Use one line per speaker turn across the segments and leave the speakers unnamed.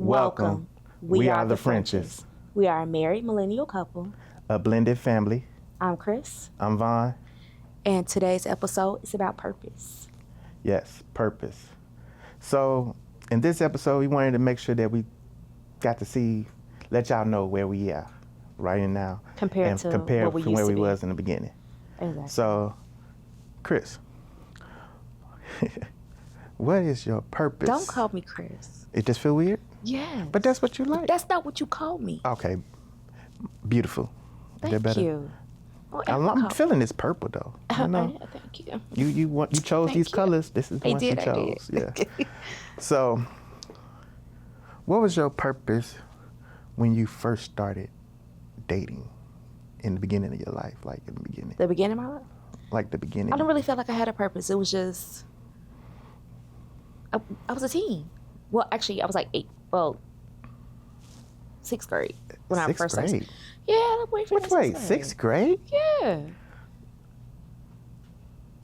Welcome. We are the Frenches.
We are a married millennial couple.
A blended family.
I'm Chris.
I'm Vaughn.
And today's episode is about purpose.
Yes, purpose. So in this episode, we wanted to make sure that we got to let y'all know where we are right now.
Compared to where we
was in the beginning.
Exactly.
So, Chris, what is your purpose?
Don't call me Chris.
It just feel weird?
Yeah.
But that's what you like.
That's not what you call me.
Okay. Beautiful.
Thank you. Oh,
I'm feeling this purple though. You know?
Thank you.
You chose these colors. This is the one you chose. Yeah. So, what was your purpose when you first started dating in the beginning of your life? Like in the beginning.
The beginning of my life?
Like the beginning.
I don't really feel like I had a purpose. It was just I was a teen. Well, actually, I was like 6th grade when I first started. Yeah, boyfriend.
Which way? 6th grade?
Yeah.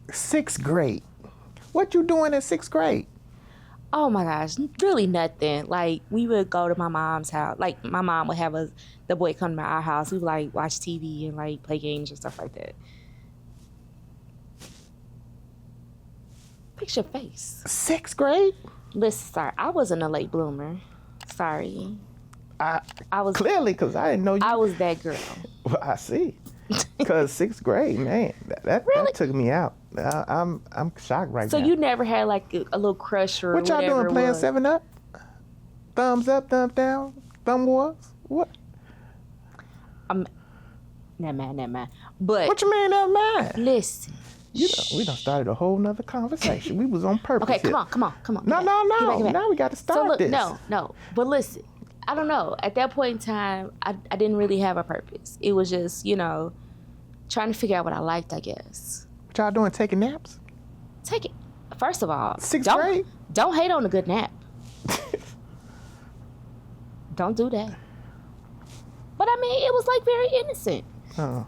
6th grade. What you doing in 6th grade?
Oh my gosh, really nothing. Like we would go to my mom's house. Like my mom would have the boy come to our house. We would like watch TV and like play games and stuff like that. Fix your face.
6th grade?
Listen, sorry, I wasn't a late bloomer. Sorry.
I was clearly because I didn't know you.
I was that girl.
Well, I see. Because 6th grade, man, that took me out. I'm shocked right now.
So you never had like a little crush or
what y'all doing? Playing 7-Up? Thumbs up, thumbs down, thumb wars? What?
Never mind. But
what you mean, never mind?
Listen.
You know, we done started a whole nother conversation. We was on purpose.
Okay,
here.
come on.
No.
Get back.
Now we got to start this.
No. But listen, I don't know. At that point in time, I didn't really have a purpose. It was just, trying to figure out what I liked, I guess.
What y'all doing, taking naps?
Take it. First of all,
6th grade?
Don't hate on a good nap. Don't do that. But I mean, it was like very innocent.
Oh.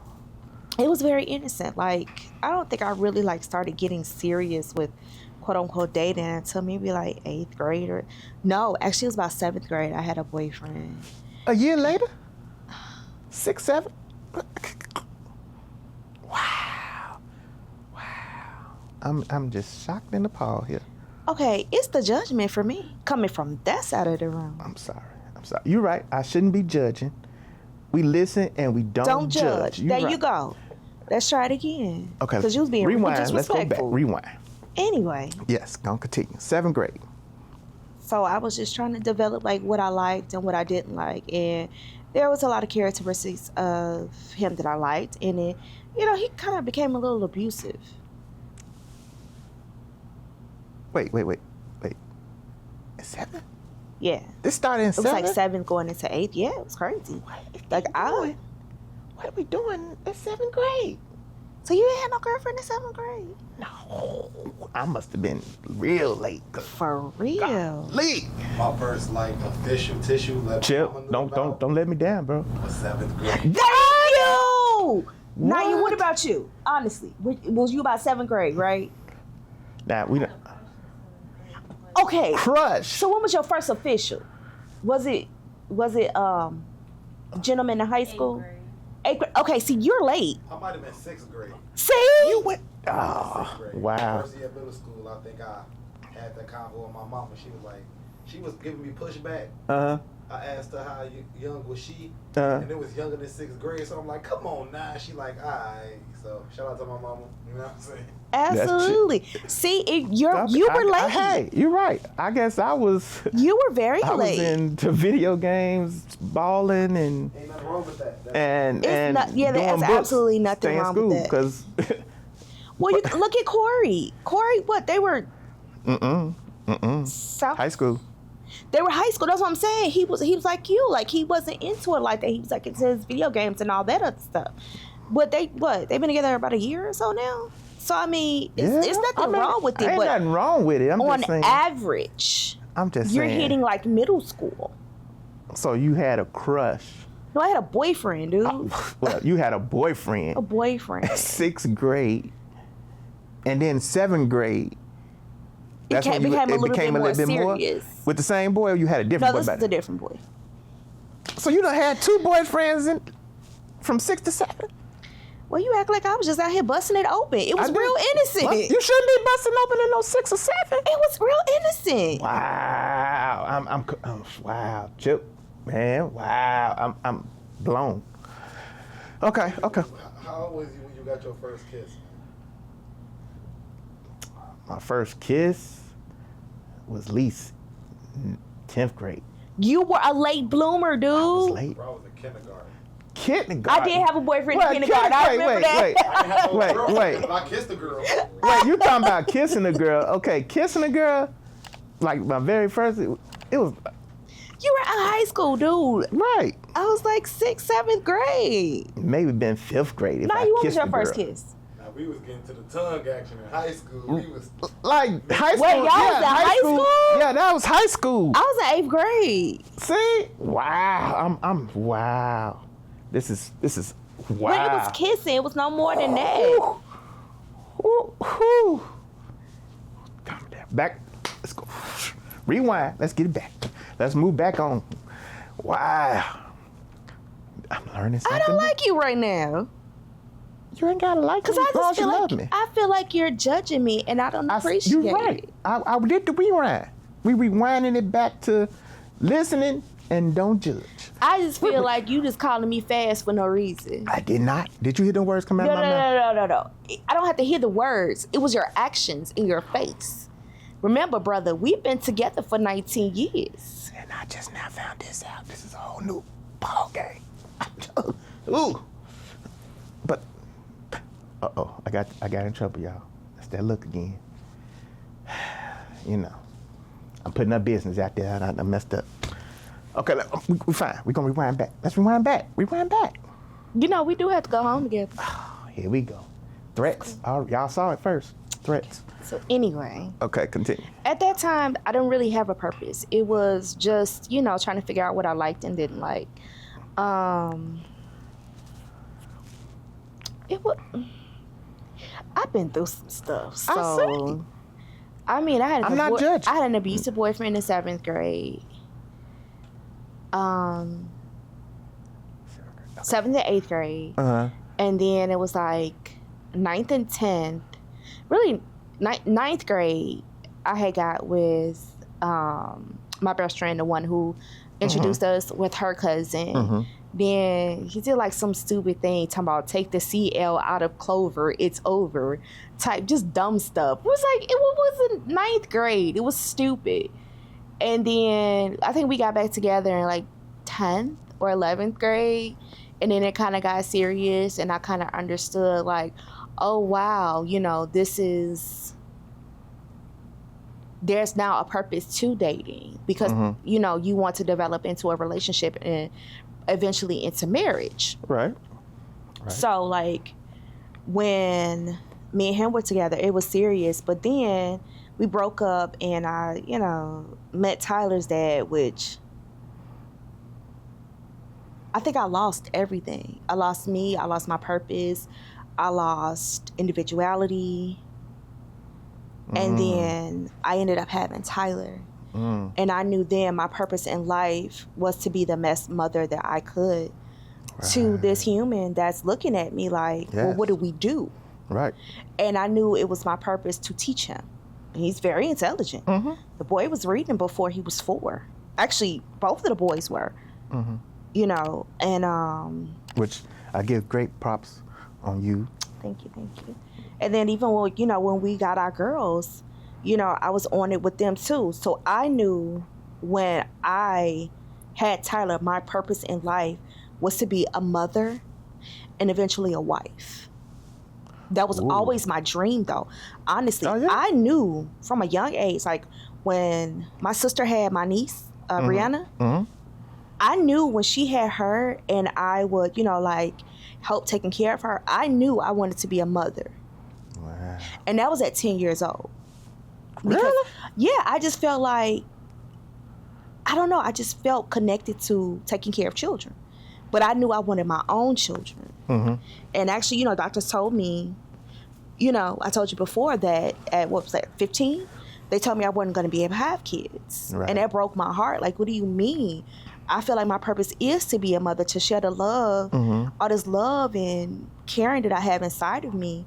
It was very innocent. Like, I don't think I really like started getting serious with quote unquote dating until maybe like 8th grade or no, actually it was about 7th grade. I had a boyfriend.
A year later? 6, 7? Wow. I'm just shocked and appalled here.
Okay, it's the judgment for me coming from that side of the room.
I'm sorry. You're right. I shouldn't be judging. We listen and we don't judge.
There you go. Let's try it again.
Okay.
Because you was being
disrespectful. Let's go back. Rewind.
Anyway.
Yes, gonna continue. 7th grade.
So I was just trying to develop like what I liked and what I didn't like. And there was a lot of characteristics of him that I liked. And it, he kind of became a little abusive.
Wait. 7?
Yeah.
This started in 7th?
It was like 7th going into 8th. Yeah, it was crazy.
What are we doing in 7th grade?
So you ain't had no girlfriend in 7th grade?
No. I must have been real late.
For real?
Late.
My first official tissue.
Chill. Don't let me down, bro.
Was 7th grade.
Thank you! Now, what about you? Honestly, was you about 7th grade, right?
Nah, we don't.
Okay.
Crush.
So when was your first official? Was it gentleman in high school? 8th grade. Okay, see, you're late.
I might have been 6th grade.
See?
You went. Oh,
6th grade.
Wow.
First year of middle school, I think I had that convo with my mom, and she was giving me pushback. I asked her how young was she, and it was younger than 6th grade. So I'm like, come on now. She like, alright. So shout out to my mama. You know what I'm saying?
Absolutely. See, you were late.
Hey, you're right. I guess I was.
You were very late.
I was into video games, balling, and.
Ain't nothing wrong with that.
And
there's absolutely nothing wrong with that.
Because.
Well, you look at Corey. Corey, what they were. South
high school.
They were high school. That's what I'm saying. He was like you. Like he wasn't into it like that. He was like into his video games and all that other stuff. But they've been together about a year or so now. So I mean, it's nothing wrong with it.
Ain't nothing wrong with it. I'm
on
just saying.
Average,
I'm just
you're
saying.
hitting like middle school.
So you had a crush.
No, I had a boyfriend, dude.
Well, you had a boyfriend.
A boyfriend.
6th grade, and then 7th grade. That's
it
when
became a little bit more
more
serious.
with the same boy, or you had a different boy?
No, this is a different boy.
So you done had 2 boyfriends from 6 to 7?
Well, you act like I was just out here busting it open. It was real innocent.
What? You shouldn't be busting open in no 6 or 7.
It was real innocent.
Wow, I'm wow, Chip, man, wow, I'm blown. Okay.
How old was you when you got your first kiss?
My first kiss was at least 10th grade.
You were a late bloomer, dude.
I was late.
Bro, I was in kindergarten.
Kindergarten.
I did have a boyfriend in kindergarten. I remember that.
I didn't have no
Wait.
girlfriend, but I kissed a girl.
Wait, you talking about kissing a girl? Okay, kissing a girl, like my very first. It was
You were in high school, dude.
right.
I was like 6th, 7th grade.
Maybe been 5th grade. If
Now,
I
you was
kissed
your
a
first
girl.
kiss.
Now, we was getting to the tongue action in high school. We was
Like high school.
Wait, y'all was in high school?
Yeah, that was high school.
I was in 8th grade.
See? Wow. I'm wow. This is wow.
When it was kissing, it was no more than that.
Ooh. Calm down. Back. Let's go. Rewind. Let's get it back. Let's move back on. Wow. I'm learning something.
I don't like you right now.
You ain't gotta like me.
Because I just feel
love
like
me.
I feel like you're judging me and I don't appreciate
You're right.
it.
I did the rewind. We rewinding it back to listening and don't judge.
I just feel like you just calling me fast for no reason.
I did not. Did you hear the words come out of my mouth?
No. I don't have to hear the words. It was your actions in your face. Remember, brother, we've been together for 19 years.
And I just now found this out. This is a whole new ball game. Ooh. But I got in trouble, y'all. That's that look again. You know, I'm putting up business out there and I messed up. Okay, we fine. We're gonna rewind back. Let's rewind back. Rewind back.
You know, we do have to go home together.
Here we go. Threats. Y'all saw it first. Threats.
So anyway.
Okay, continue.
At that time, I didn't really have a purpose. It was just, trying to figure out what I liked and didn't like. I've been through some stuff. So I mean, I had an abusive boyfriend in 7th grade. 7th to 8th grade.
Uh-huh.
And then it was like 9th and 10th. Really, 9th grade, I had got with my best friend, the one who introduced us with her cousin.
Mm-hmm.
Then he did like some stupid thing talking about take the CL out of Clover, it's over, type just dumb stuff. It was like, it was in 9th grade. It was stupid. And then I think we got back together in like 10th or 11th grade. And then it kind of got serious and I kind of understood like, oh, wow, there's now a purpose to dating because, you want to develop into a relationship and eventually into marriage.
Right.
So like when me and him were together, it was serious. But then we broke up and I, met Tyler's dad, which I think I lost everything. I lost me. I lost my purpose. I lost individuality. And then I ended up having Tyler. And I knew then my purpose in life was to be the best mother that I could to this human that's looking at me like, well, what do we do?
Right.
And I knew it was my purpose to teach him. And he's very intelligent. The boy was reading before he was 4. Actually, both of the boys were. And
which I give great props on you.
Thank you. And then even when we got our girls, I was on it with them too. So I knew when I had Tyler, my purpose in life was to be a mother and eventually a wife. That was always my dream though. Honestly, I knew from a young age, like when my sister had my niece, Brianna, I knew when she had her and I would, help taking care of her, I knew I wanted to be a mother.
Wow.
And that was at 10 years old. Because,
really?
Yeah, I just felt like, I don't know, I just felt connected to taking care of children. But I knew I wanted my own children. And actually, doctors told me, I told you before that at, 15? they told me I wasn't going to be able to have kids.
Right.
And that broke my heart. Like, what do you mean? I feel like my purpose is to be a mother, to share the love, all this love and caring that I have inside of me,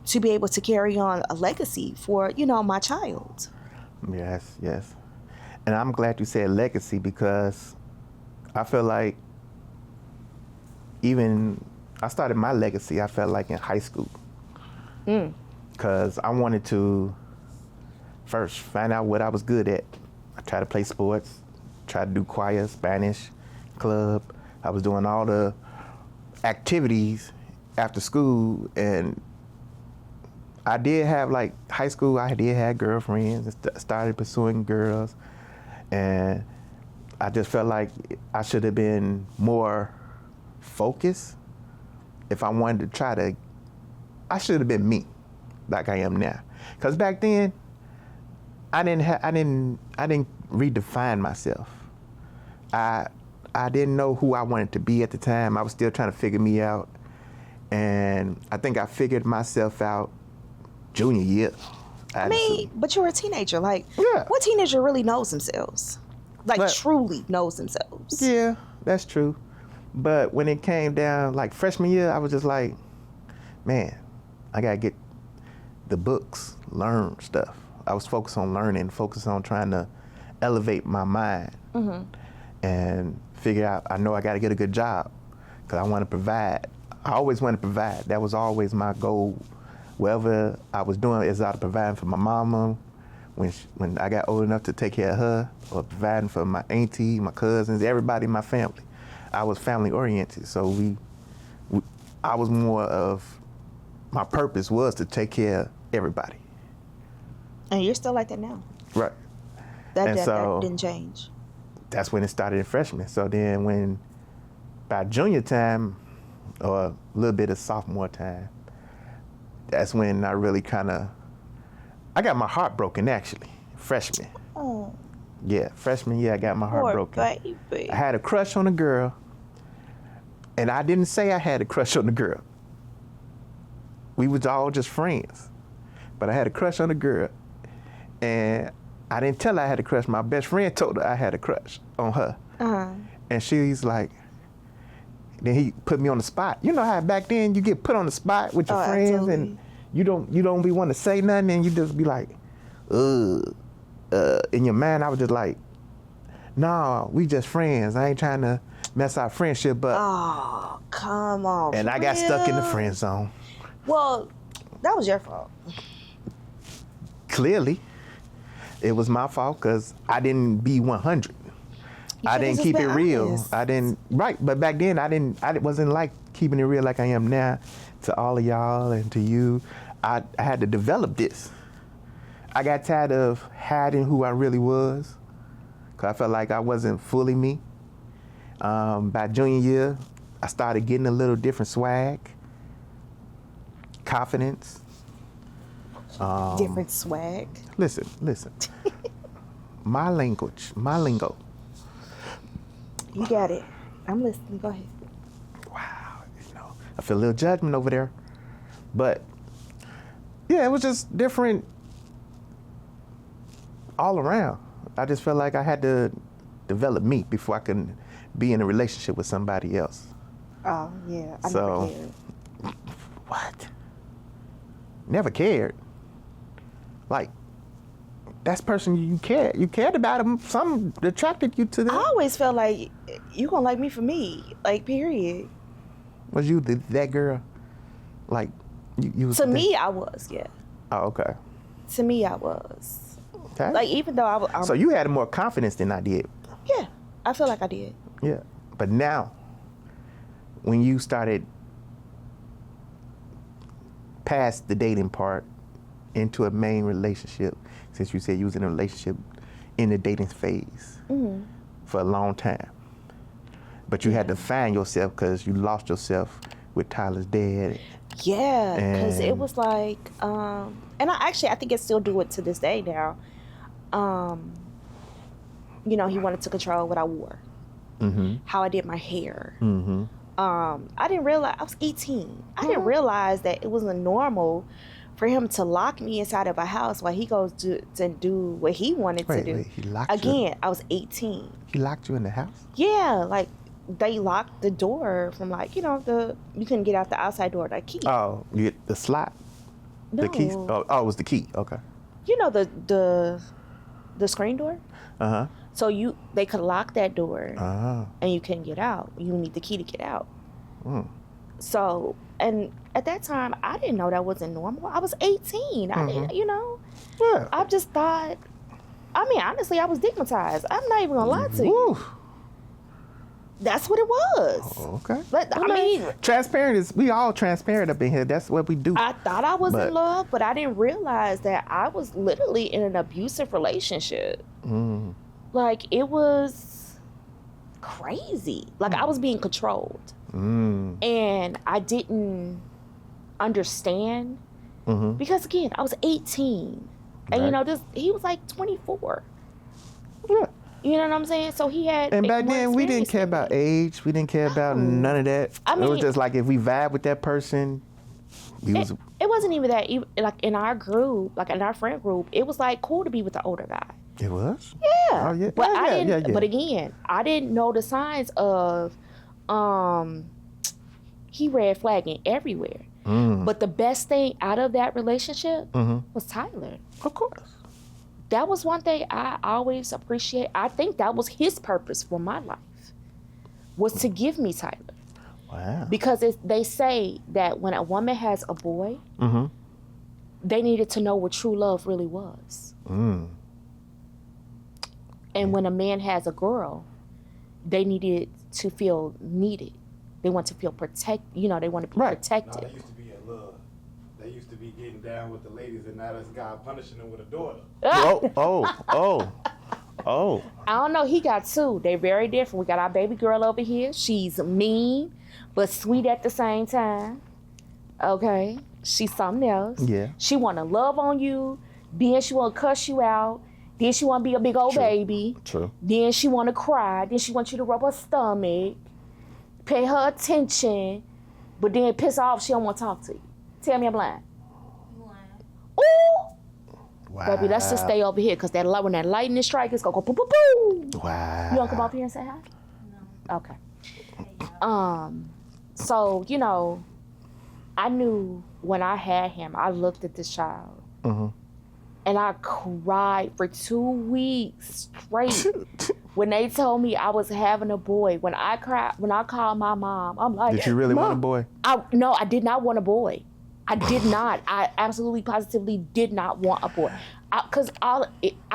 to be able to carry on a legacy for, my child.
Yes. And I'm glad you said legacy, because I feel like even I started my legacy, I felt like in high school. Because I wanted to first find out what I was good at. I tried to play sports, tried to do choir, Spanish, club. I was doing all the activities after school, and I did have, like, high school, I did have girlfriends and started pursuing girls, and I just felt like I should have been more focused if I wanted to I should have been me, like I am now. Because back then, I didn't redefine myself. I didn't know who I wanted to be at the time. I was still trying to figure me out, and I think I figured myself out junior year.
But you were a teenager. Like, what teenager really knows themselves? Like, truly knows themselves?
Yeah, that's true. But when it came down, like, freshman year, I was just like, man, I got to get the books, learn stuff. I was focused on learning, focused on trying to elevate my mind and figure out, I know I got to get a good job because I want to provide. I always want to provide. That was always my goal. Whatever I was doing is out providing for my mama when I got old enough to take care of her, or providing for my auntie, my cousins, everybody in my family. I was family oriented, so I was more of, my purpose was to take care of everybody.
And you're still like that now.
Right.
That didn't change.
That's when it started in freshman. So then by junior time, or a little bit of sophomore time, that's when I really I got my heart broken, actually, freshman.
Oh.
Yeah, freshman year, I got my heart broken.
Baby.
I had a crush on a girl, and I didn't say I had a crush on the girl. We was all just friends, but I had a crush on a girl, and I didn't tell her I had a crush. My best friend told her I had a crush on her, and she's like, then he put me on the spot. You know how back then you get put on the spot with your friends, absolutely. And you don't be want to say nothing, and you just be like, in your mind, I was just like, no, we just friends. I ain't trying to mess our friendship up.
Oh, come on.
And I got stuck in the friend zone.
Well, that was your fault.
Clearly, it was my fault because I didn't be 100. I didn't keep it real.
Honest.
I didn't, right, but back then I wasn't like keeping it real like I am now to all of y'all and to you. I had to develop this. I got tired of hiding who I really was because I felt like I wasn't fully me. By junior year, I started getting a little different swag, confidence.
Different swag?
Listen. My language, my lingo.
You got it. I'm listening. Go ahead.
Wow, I feel a little judgment over there. But, yeah, it was just different all around. I just felt like I had to develop me before I could be in a relationship with somebody else.
Oh, yeah. I never cared.
What? Never cared? Like, that's person you cared. You cared about them. Some attracted you to them.
I always felt like you gonna like me for me. Like, period.
Was you that girl? Like, you was
to me, I was, yeah.
Oh, okay.
To me, I was.
Okay.
Like, even though I was...
So you had more confidence than I did.
Yeah, I feel like I did.
Yeah. But now, when you started past the dating part into a main relationship, since you said you was in a relationship in the dating phase for a long time, but you had to find yourself because you lost yourself with Tyler's dad.
Yeah, because it was like, and I think I still do it to this day now. He wanted to control what I wore, how I did my hair. I didn't realize, I was 18. I didn't realize that it wasn't normal for him to lock me inside of a house while he goes to do what he wanted to do.
Wait, he locked you?
Again, I was 18.
He locked you in the house?
Yeah, like they locked the door from like, you couldn't get out the outside door with a key.
Oh, you get the slot?
No.
The key? Oh, it was the key. Okay.
You know the screen door?
Uh-huh.
So they could lock that door
Oh.
and you couldn't get out. You need the key to get out.
Mm.
So, and at that time, I didn't know that wasn't normal. I was 18. I didn't,
Yeah.
I just thought, honestly, I was stigmatized. I'm not even gonna lie to you.
Woo.
That's what it was.
Okay.
But
transparent is, we all transparent up in here. That's what we do.
I thought I was in love, but I didn't realize that I was literally in an abusive relationship.
Mm.
Like, it was crazy. Like, I was being controlled.
Mm.
And I didn't understand because, again, I was 18. And,
Right.
he was like 24.
Yeah.
You know what I'm saying? So he had.
And back
more
then, we didn't
experience
care
than
about
me.
age. We didn't care about none of that.
I
It was
mean-
just like if we vibe with that person,
It wasn't even that. Like, in our group, like in our friend group, it was like cool to be with the older guy.
It was?
Yeah.
Oh, yeah.
But
Yeah,
I
yeah,
didn't.
yeah.
But again, I didn't know the signs of, he red flagging everywhere.
Mm.
But the best thing out of that relationship
Mm-hmm.
was Tyler.
Of course.
That was one thing I always appreciate. I think that was his purpose for my life, was to give me Tyler.
Wow.
Because they say that when a woman has a boy,
Mm-hmm.
they needed to know what true love really was.
Mm.
And when a man has a girl, they needed to feel needed. They want to feel protected. They want to be
Right.
No,
protected.
they used to be in love. They used to be getting down with the ladies, and now this guy punishing them with a daughter.
Oh.
I don't know. He got two. They're very different. We got our baby girl over here. She's mean, but sweet at the same time. Okay? She's something else.
Yeah.
She want to love on you. Then she want to cuss you out. Then she want to be a big old
True.
baby.
True.
Then she want to cry. Then she wants you to rub her stomach. Pay her attention. But then piss off, she don't want to talk to you. Tell me I'm lying. Ooh!
Wow.
Baby, let's just stay over here, because when that lightning strike, it's going to go boom, boom, boom.
Wow.
You want to come up here and say hi? No. Okay. So, I knew when I had him, I looked at this child.
Mm-hmm.
And I cried for 2 weeks straight when they told me I was having a boy. When I called my mom, I'm like,
Did you really want a boy?
No, I did not want a boy. I did not. I absolutely, positively did not want a boy. Because I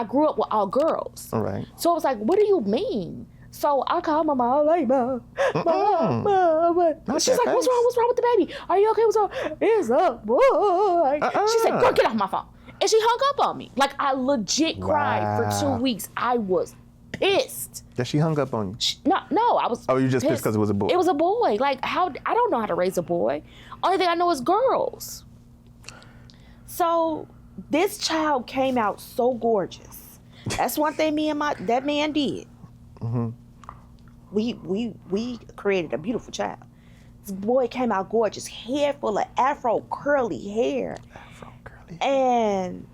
grew up with all girls.
All right.
So I was like, what do you mean? So I called my mom, like, Mom. She's like, what's wrong? What's wrong with the baby? Are you okay? What's wrong? It's a boy. She said, girl, get off my phone. And she hung up on me. Like, I legit cried for 2 weeks. I was pissed.
That she hung up on you?
No, I was.
Oh, you just pissed because it was a boy?
It was a boy. Like, I don't know how to raise a boy. Only thing I know is girls. So this child came out so gorgeous. That's one thing that man did.
Mm-hmm.
We created a beautiful child. This boy came out gorgeous, hair full of afro curly hair. And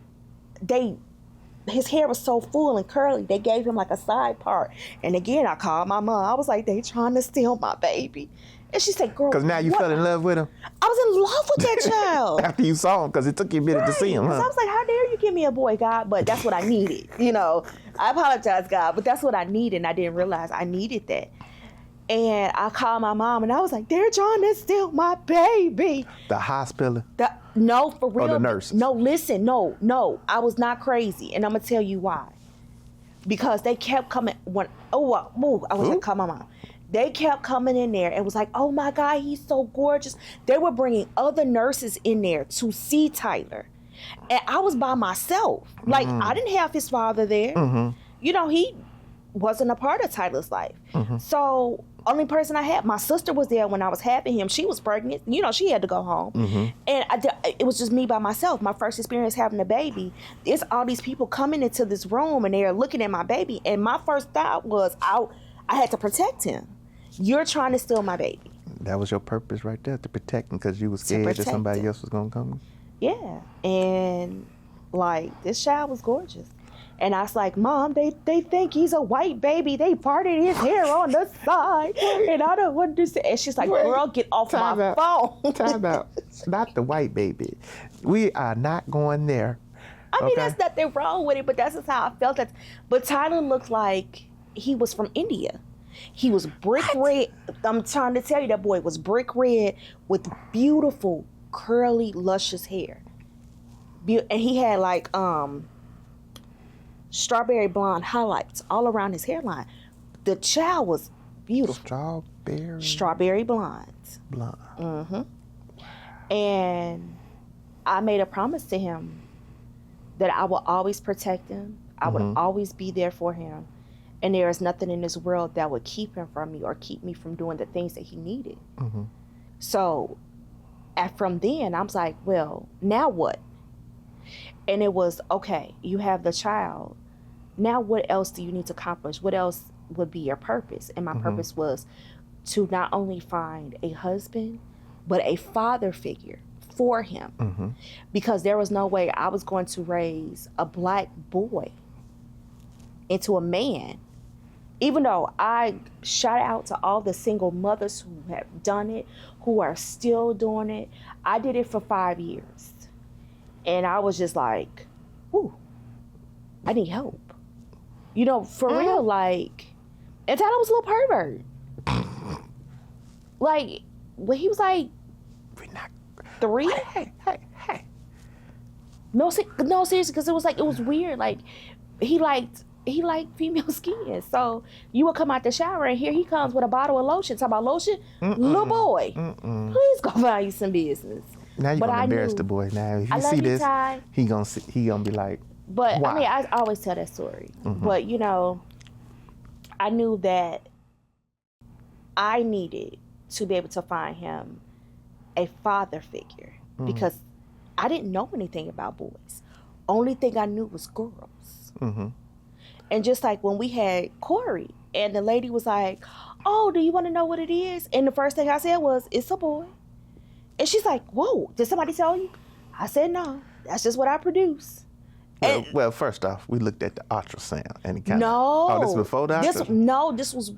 his hair was so full and curly, they gave him like a side part. And again, I called my mom. I was like, they trying to steal my baby. And she said, girl,
because now you fell in love with him?
I was in love with that child.
After you saw him, because it took you a minute to see him, huh?
So I was like, how dare you give me a boy, God? But that's what I needed. I apologize, God, but that's what I needed. And I didn't realize I needed that. And I called my mom, and I was like, they're trying to steal my baby.
The hospital?
No, for real.
Or the nurses?
No, listen, no. I was not crazy, and I'm going to tell you why. Because they kept coming. I was like, call my mom. They kept coming in there and was like, oh, my God, he's so gorgeous. They were bringing other nurses in there to see Tyler. And I was by myself. Like, I didn't have his father there.
Mm-hmm.
He wasn't a part of Tyler's life.
Mm-hmm.
So only person I had, my sister was there when I was having him. She was pregnant. She had to go home.
Mm-hmm.
And it was just me by myself. My first experience having a baby. It's all these people coming into this room and they're looking at my baby. And my first thought was I had to protect him. You're trying to steal my baby.
That was your purpose right there, to protect him, because you was scared that somebody else was going to come?
Yeah. And like this child was gorgeous. And I was like, Mom, they think he's a white baby. They parted his hair on the side. And I don't understand. And she's like, girl, get off my phone.
Time out. Not the white baby. We are not going there.
I mean, there's nothing wrong with it, but that's just how I felt. But Tyler looked like he was from India. He was brick red. I'm trying to tell you, that boy was brick red with beautiful, curly, luscious hair. And he had like strawberry blonde highlights all around his hairline. The child was beautiful. Strawberry blonde.
Blonde.
And I made a promise to him that I will always protect him. I would always be there for him. And there is nothing in this world that would keep him from me or keep me from doing the things that he needed. So from then, I was like, well, now what? And it was, okay, you have the child. Now what else do you need to accomplish? What else would be your purpose? And my purpose was to not only find a husband, but a father figure for him. Because there was no way I was going to raise a black boy into a man. Even though I shout out to all the single mothers who have done it, who are still doing it. I did it for 5 years. And I was just like, ooh, I need help. You know, for real, like, and Tyler was a little pervert. Like, when he was like 3.
Hey.
No, seriously, because it was weird. Like, he liked female skin. So you would come out the shower and here he comes with a bottle of lotion. Talk about lotion? Little boy, please go find you some business.
Now you're gonna embarrass the boy. Now if you see this, he gonna be like.
But
why?
I mean, I always tell that story. But you know, I knew that I needed to be able to find him a father figure because I didn't know anything about boys. Only thing I knew was girls. And just like when we had Corey, and the lady was like, "Oh, do you want to know what it is?" And the first thing I said was, "It's a boy." And she's like, "Whoa, did somebody tell you?" I said, "No, that's just what I produce."
Well, first off, we looked at the ultrasound and it kind of.
No.
Oh, this was before the ultrasound?
This was,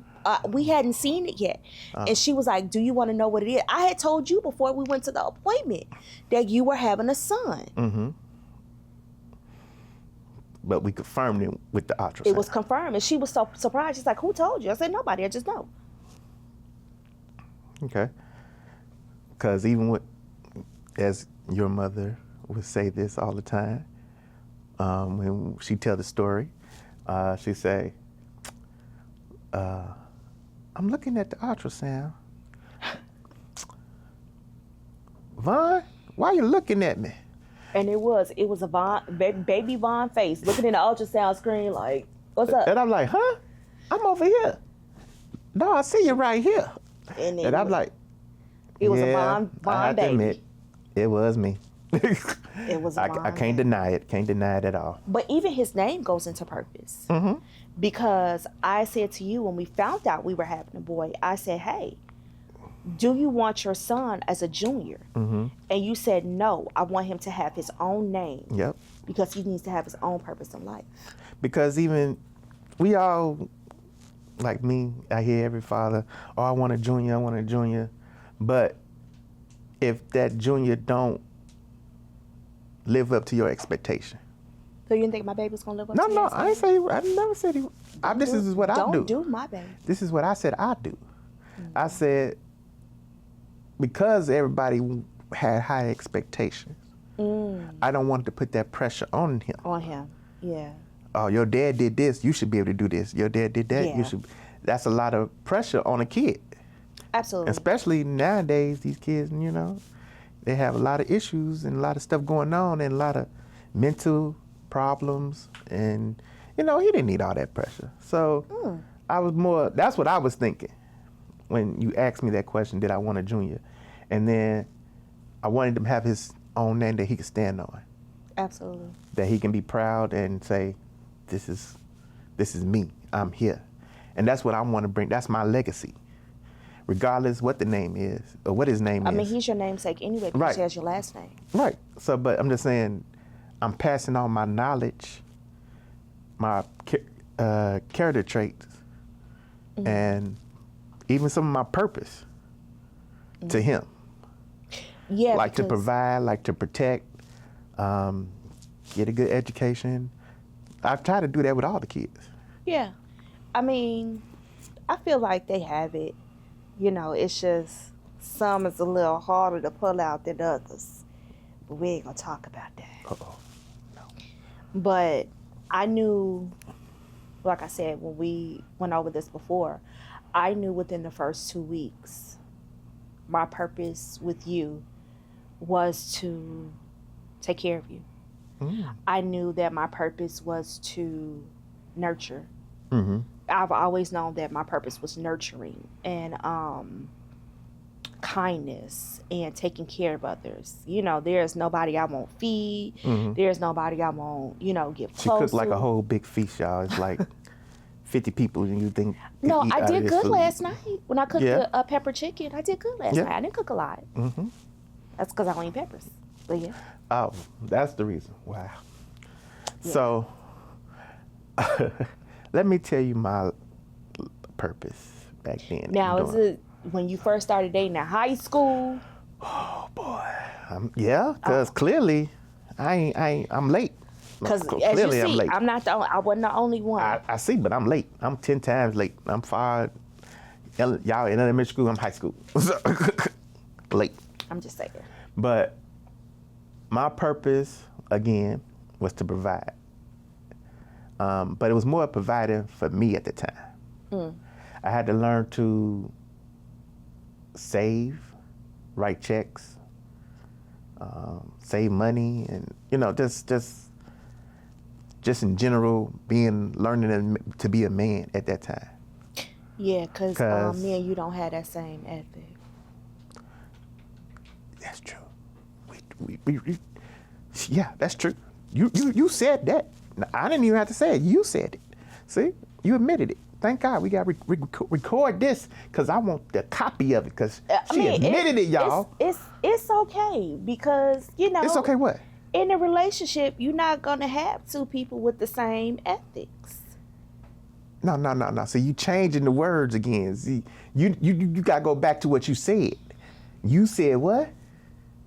we hadn't seen it yet. And she was like, "Do you want to know what it is?" I had told you before we went to the appointment that you were having a son.
But we confirmed it with the ultrasound.
It was confirmed. And she was so surprised. She's like, "Who told you?" I said, "Nobody. I just know."
Okay. Because even as your mother would say this all the time, when she tell the story, she say, "I'm looking at the ultrasound. Vaughn, why are you looking at me?"
And it was a baby Vaughn face looking in the ultrasound screen like, "What's up?"
And I'm like, "Huh? I'm over here. No, I see you right here." And I'm like,
it was a Vaughn
I have
baby.
to admit, it was me.
It was a Vaughn
I can't deny it. Can't deny it at all.
But even his name goes into purpose. Because I said to you when we found out we were having a boy, I said, "Hey, do you want your son as a junior?" And you said, "No, I want him to have his own name."
Yep.
Because he needs to have his own purpose in life.
Because even we all, like me, I hear every father, "Oh, I want a junior. But if that junior don't live up to your expectation.
So you didn't think my baby was going to live up to
No, I never said he. This is what I do.
Don't do my baby.
This is what I said I do. I said, because everybody had high expectations, I don't want to put that pressure on him.
On him, yeah.
Oh, your dad did this, you should be able to do this. Your dad did that, you should. That's a lot of pressure on a kid.
Absolutely.
Especially nowadays, these kids, you know, they have a lot of issues and a lot of stuff going on and a lot of mental problems. And, you know, he didn't need all that pressure. So that's what I was thinking when you asked me that question, did I want a junior? And then I wanted him to have his own name that he could stand on.
Absolutely.
That he can be proud and say, this is me, I'm here. And that's what I want to bring, that's my legacy. regardless what the name is or what his name is.
I mean, he's your namesake anyway because he has your last name.
Right. So, but I'm just saying, I'm passing on my knowledge, my character traits, and even some of my purpose to him.
Yeah,
like to provide, like to protect, get a good education. I've tried to do that with all the kids.
Yeah. I mean, I feel like they have it. You know, it's just some is a little harder to pull out than others. But we ain't going to talk about that.
Uh-oh. No.
But I knew, like I said, when we went over this before, I knew within the first 2 weeks, my purpose with you was to take care of you. I knew that my purpose was to nurture. I've always known that my purpose was nurturing and kindness and taking care of others. You know, there's nobody I won't feed. There's nobody I won't, you know, give close to.
She cooked like a whole big feast, y'all. It's like 50 people and you think.
No, I did good last night. When I cooked the pepper chicken, I did good last night. I didn't cook a lot. That's because I don't eat peppers. But yeah.
Oh, that's the reason. Wow. Yeah. So, let me tell you my purpose back then.
Now, is it when you first started dating in high school?
Oh boy, because clearly I'm late.
Because as you see, I'm late. I wasn't the only one.
I see, but I'm late. I'm 10 times late. I'm far. Y'all in elementary school, I'm high school. Late.
I'm just saying.
But my purpose, again, was to provide. But it was more providing for me at the time. I had to learn to save, write checks, save money, and just in general, learning to be a man at that time.
Yeah, because me and you don't have that same ethic.
That's true. Yeah, that's true. You said that. I didn't even have to say it. You said it. See, you admitted it. Thank God we got to record this because I want the copy of it because she admitted it, y'all.
It's okay because, you know.
It's okay what?
In a relationship, you're not going to have two people with the same ethics.
No. So you changing the words again. See, you got to go back to what you said. You said what?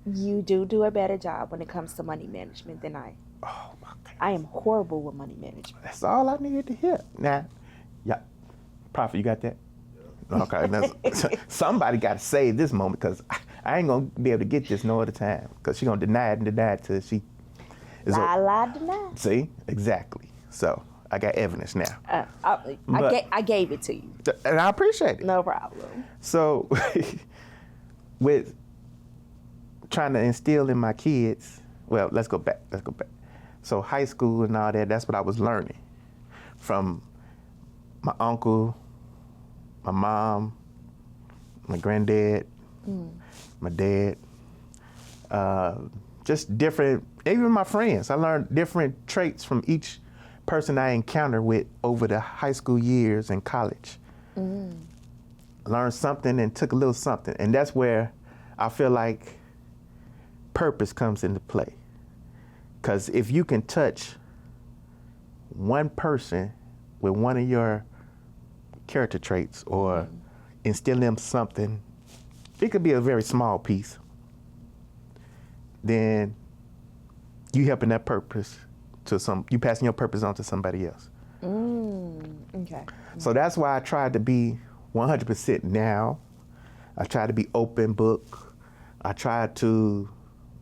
You do a better job when it comes to money management than I.
Oh, my God.
I am horrible with money management.
That's all I needed to hear. Now, yeah, Prophet, you got that? Okay, now, somebody got to save this moment because I ain't going to be able to get this no other time because she's going to deny it till she is
lie, deny.
See? Exactly. So, I got evidence now.
I gave it to you.
And I appreciate it.
No problem.
So, with trying to instill in my kids, well, let's go back. So high school and all that, that's what I was learning from my uncle, my mom, my granddad, my dad, just different, even my friends. I learned different traits from each person I encountered with over the high school years and college. Learned something and took a little something. And that's where I feel like purpose comes into play. Because if you can touch one person with one of your character traits or instill in them something, it could be a very small piece, then you helping that purpose you passing your purpose on to somebody else.
Okay.
So that's why I tried to be 100% now. I tried to be open book. I tried to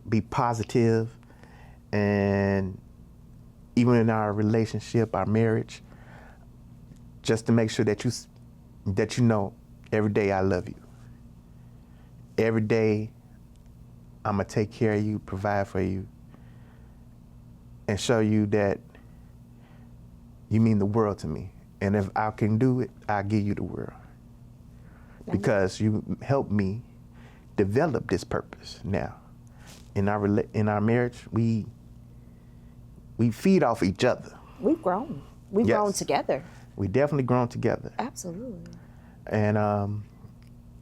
be positive. And even in our relationship, our marriage, just to make sure that you know every day I love you. Every day I'm gonna take care of you, provide for you, and show you that you mean the world to me. And if I can do it, I'll give you the world. Because you helped me develop this purpose now. In our marriage, we feed off each other.
We've grown. We've grown together.
We definitely grown together.
Absolutely.
And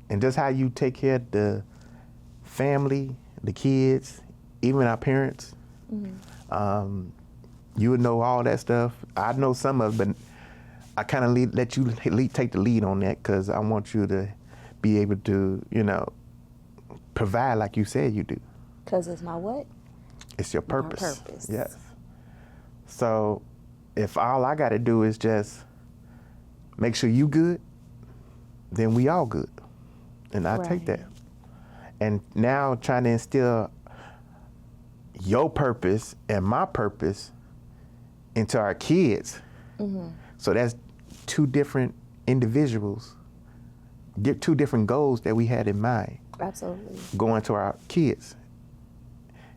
and just how you take care of the family, the kids, even our parents. You would know all that stuff. I know some of it, but I kind of let you take the lead on that because I want you to be able to, provide like you said you do.
Because it's my what?
It's your purpose.
My purpose.
Yes. So if all I got to do is just make sure you good, then we all good. And I take that. And now trying to instill your purpose and my purpose into our kids. So that's two different individuals, two different goals that we had in mind.
Absolutely.
Going to our kids.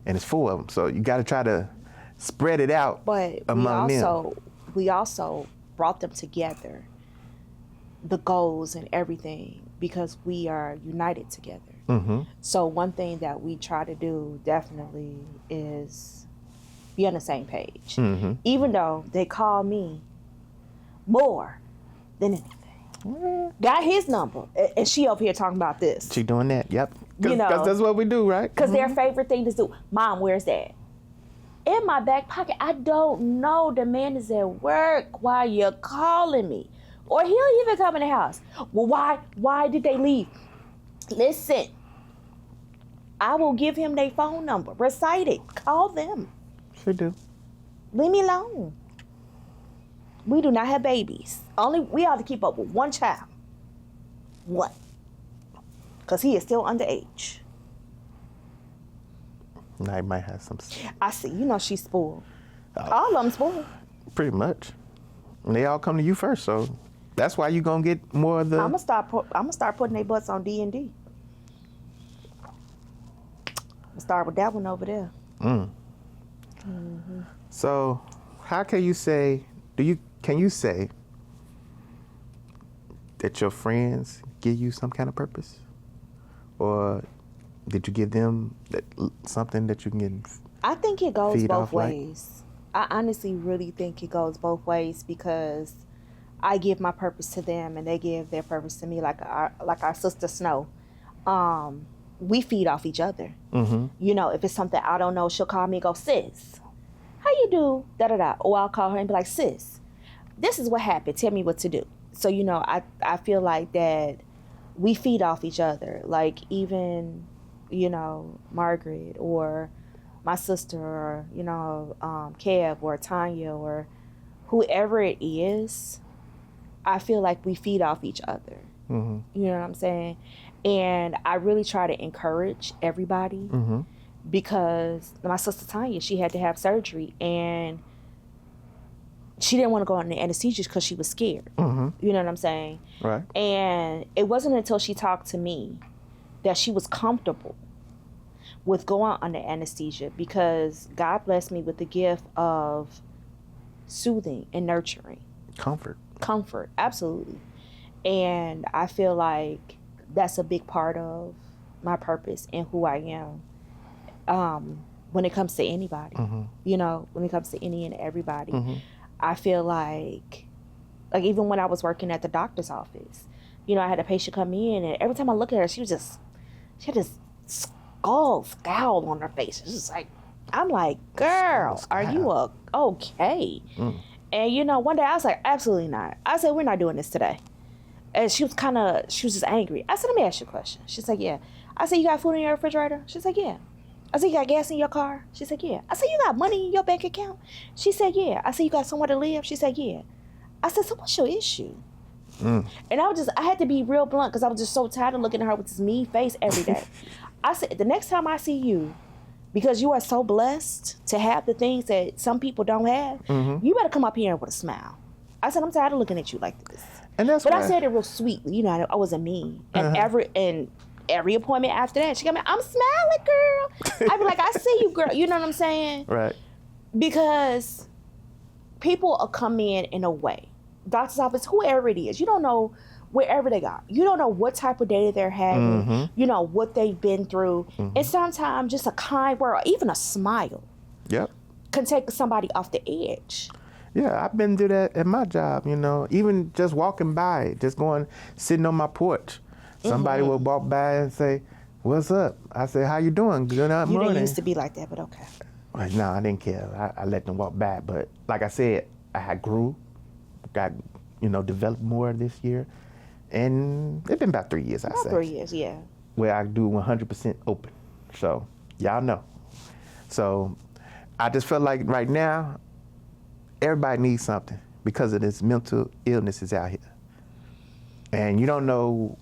And it's 4 of them. So you got to try to spread it out among them.
We also brought them together, the goals and everything, because we are united together. So one thing that we try to do definitely is be on the same page. Even though they call me more than anything. Got his number. And she over here talking about this.
She doing that, yep. Because that's what we do, right?
Because their favorite thing to do. Mom, where's that? In my back pocket. I don't know. The man is at work while you're calling me. Or he'll even come in the house. Well, why did they leave? Listen, I will give him their phone number. Recite it. Call them.
Sure do.
Leave me alone. We do not have babies. We have to keep up with one child. One. Because he is still underage.
Now he might have some.
I see. She's spoiled. All of them spoiled.
Pretty much. And they all come to you first, so that's why you're going to get more of the...
I'm gonna start putting their butts on D&D. Start with that one over there.
So how can you say, can you say that your friends give you some kind of purpose? Or did you give them something that you can get?
I think it goes both ways.
Like?
I honestly really think it goes both ways because I give my purpose to them and they give their purpose to me, like our sister Snow. We feed off each other. If it's something I don't know, she'll call me and go, sis, how you do? Da-da-da. Or I'll call her and be like, sis, this is what happened. Tell me what to do. So, I feel like that we feed off each other. Like even, Margaret or my sister or, Kev or Tanya or whoever it is, I feel like we feed off each other. You know what I'm saying? And I really try to encourage everybody because my sister Tanya, she had to have surgery and she didn't want to go on the anesthesia because she was scared. You know what I'm saying?
Right.
And it wasn't until she talked to me that she was comfortable with going under anesthesia because God blessed me with the gift of soothing and nurturing. Comfort, absolutely. And I feel like that's a big part of my purpose and who I am when it comes to anybody. When it comes to any and everybody. I feel like even when I was working at the doctor's office, I had a patient come in and every time I look at her, she had this scowl on her face. It's just like, I'm like, girl, are you okay? And one day I was like, absolutely not. I said, we're not doing this today. And she was just angry. I said, let me ask you a question. She's like, yeah. I said, you got food in your refrigerator? She's like, yeah. I said, you got gas in your car? She said, yeah. I said, you got money in your bank account? She said, yeah. I said, you got somewhere to live? She said, yeah. I said, so what's your issue? And I had to be real blunt because I was just so tired of looking at her with this mean face every day. I said, the next time I see you, because you are so blessed to have the things that some people don't have, you better come up here with a smile. I said, I'm tired of looking at you like this. But I said it real sweetly. I wasn't mean. And every appointment after that, she got me, I'm smiling, girl. I'd be like, I see you, girl. You know what I'm saying?
Right.
Because people will come in a way. Doctor's office, whoever it is, you don't know wherever they got. You don't know what type of day they're having, what they've been through. And sometimes just a kind word or even a smile can take somebody off the edge.
Yeah, I've been through that at my job, even just walking by, just sitting on my porch. Somebody will walk by and say, "What's up?" I say, "How you doing? Good morning."
You didn't used to be like that, but okay.
No, I didn't care. I let them walk by. But like I said, I had got developed more this year. And it's been about 3 years, I say.
About 3 years, yeah.
Where I do 100% open. So, y'all know. So, I just feel like right now, everybody needs something because of this mental illnesses out here. And you don't know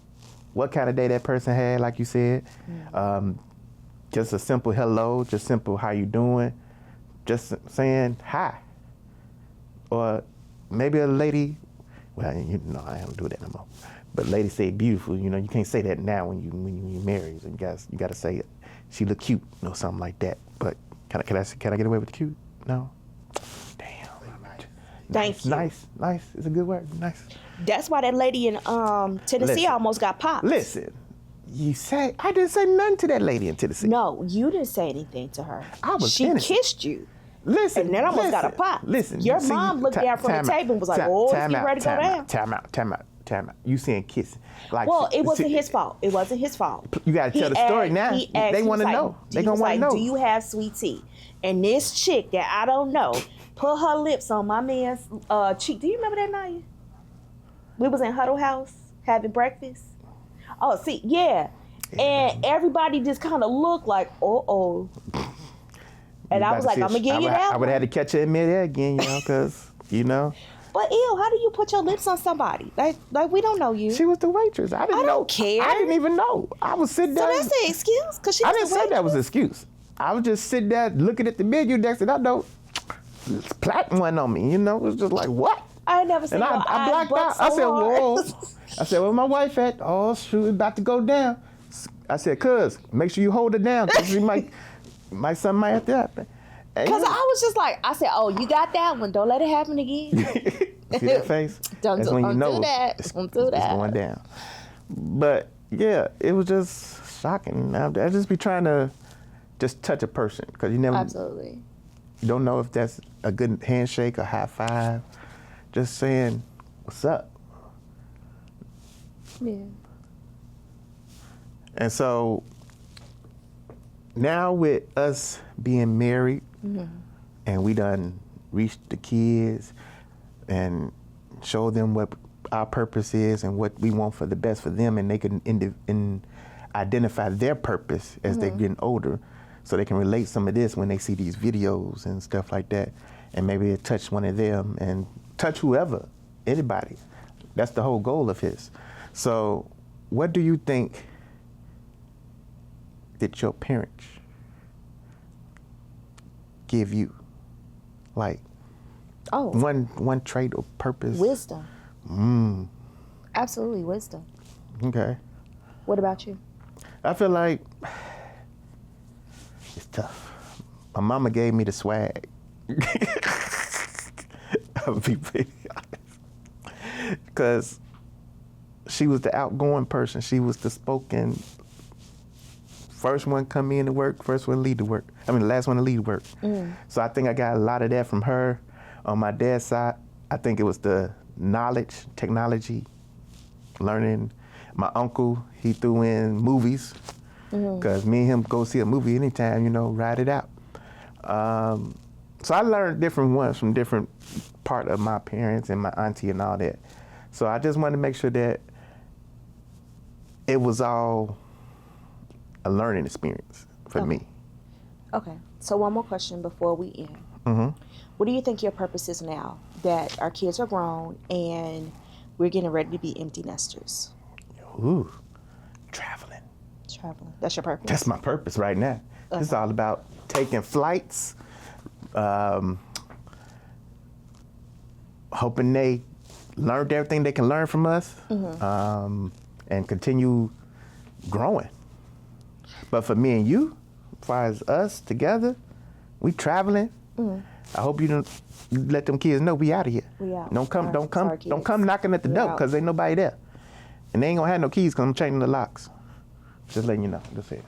what kind of day that person had, like you said. Just a simple hello, just simple how you doing, just saying hi. Or maybe a lady, well, I don't do that no more. But ladies say beautiful, you can't say that now when you're married. You got to say it. She look cute, something like that. But can I get away with the cute? No. Damn.
Thank you.
Nice. It's a good word. Nice.
That's why that lady in Tennessee almost got popped.
Listen, I didn't say nothing to that lady in Tennessee.
No, you didn't say anything to her. She
innocent.
kissed you.
Listen,
and then almost got a pop.
Listen,
your mom looked down from the table and was like, "Oh, it's getting ready to go down."
Time out. You saying kissing? Like,
well, it wasn't his fault. It wasn't his fault.
You got to tell the story now. They want to know. They gonna want to know.
Do you have sweet tea? And this chick that I don't know put her lips on my man's cheek. Do you remember that night? We was in Huddle House having breakfast. Oh, see, yeah. And everybody just kind of looked like, oh. And I was like, I'm going to give you that one.
I would have had to catch her in midair again, because,
But ew, how do you put your lips on somebody? Like we don't know you.
She was the waitress. I don't care. I didn't even know. I was sitting there.
So that's an excuse? Because she was
I didn't say that was an excuse. I was just sitting there looking at the menu next, and I know platinum went on me. It was just like, what?
I never seen
and I blacked out.
So
I said,
hard.
whoa. I said, where my wife at? Oh, shoot, it's about to go down. I said, cuz, make sure you hold it down, because something might have to happen.
Because I was just like, I said, oh, you got that one. Don't let it happen again.
See that face?
Don't do that. Don't do that.
It's going down. But, yeah, it was just shocking. I just be trying to just touch a person, because you never...
Absolutely.
You don't know if that's a good handshake or high five. Just saying, what's up?
Yeah.
And so now with us being married, and we done reached the kids and show them what our purpose is and what we want for the best for them, and they can identify their purpose as they're getting older, so they can relate some of this when they see these videos and stuff like that, and maybe it touch one of them and touch whoever, anybody. That's the whole goal of his. So what do you think that your parents give you? Like, one trait or purpose?
Wisdom. Absolutely, wisdom.
Okay.
What about you?
I feel like it's tough. My mama gave me the swag. I'll be pretty honest. Because she was the outgoing person. She was the spoken, first one come in to work, first one lead to work. The last one to lead to work. So I think I got a lot of that from her. On my dad's side, I think it was the knowledge, technology, learning. My uncle, he threw in movies, because me and him go see a movie anytime, ride it out. So I learned different ones from different part of my parents and my auntie and all that. So I just wanted to make sure that it was all a learning experience for me.
Okay. So one more question before we end. What do you think your purpose is now that our kids are grown and we're getting ready to be empty nesters?
Ooh, traveling.
That's your purpose?
That's my purpose right now. Okay. It's all about taking flights, hoping they learned everything they can learn from us, and continue growing. But for me and you, as far as us together, we traveling. I hope you don't let them kids know we out of here.
We out.
Don't come knocking at the door, because ain't nobody there. And they ain't gonna have no keys, because I'm changing the locks. Just letting you know. Just it.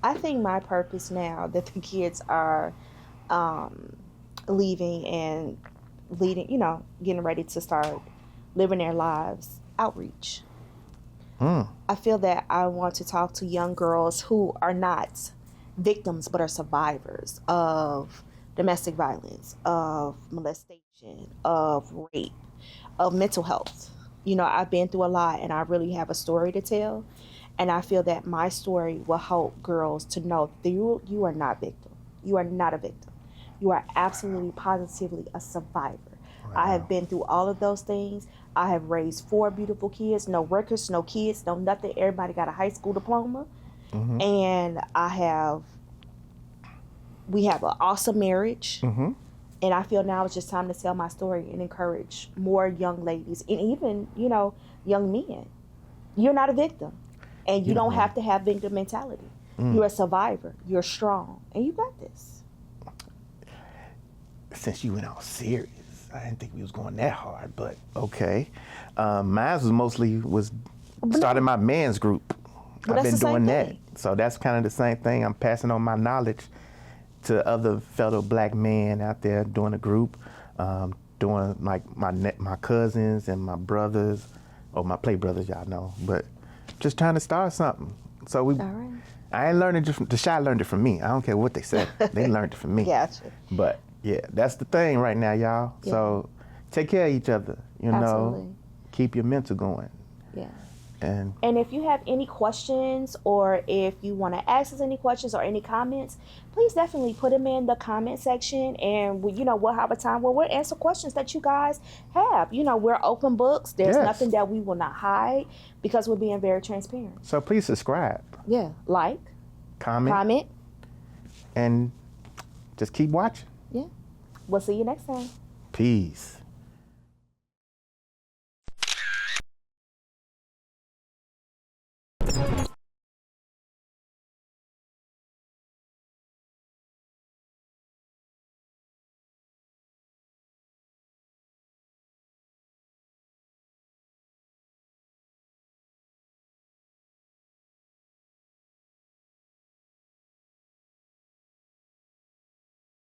I think my purpose now that the kids are leaving and leading, getting ready to start living their lives, outreach. I feel that I want to talk to young girls who are not victims but are survivors of domestic violence, of molestation, of rape, of mental health. You know, I've been through a lot and I really have a story to tell. And I feel that my story will help girls to know that you are not victim. You are not a victim. You are absolutely, positively a survivor. Wow. I have been through all of those things. I have raised 4 beautiful kids, no records, no kids, no nothing. Everybody got a high school diploma. And we have an awesome marriage. And I feel now it's just time to tell my story and encourage more young ladies and even, you know, young men. You're not a victim. And you don't have to have victim mentality. You're a survivor. You're strong. And you got this.
Since you went all serious, I didn't think we was going that hard, but okay. Mine was starting my men's group. I've been doing that. So that's kind of the same thing. I'm passing on my knowledge to other fellow black men out there doing a group, doing like my cousins and my brothers, or my play brothers, y'all know, but just trying to start something. So I ain't learning just the Shy learned it from me. I don't care what they say. They learned it from me.
Gotcha.
But yeah, that's the thing right now, y'all. Yeah. So take care of each other, you know, keep your mental going.
Yeah.
And
if you have any questions or if you want to ask us any questions or any comments, please definitely put them in the comment section, and we'll have a time where we'll answer questions that you guys have. You know, we're open books. There's nothing that we will not hide because we're being very transparent.
So please subscribe.
Yeah, like, comment,
and just keep watching.
Yeah. We'll see you next time.
Peace.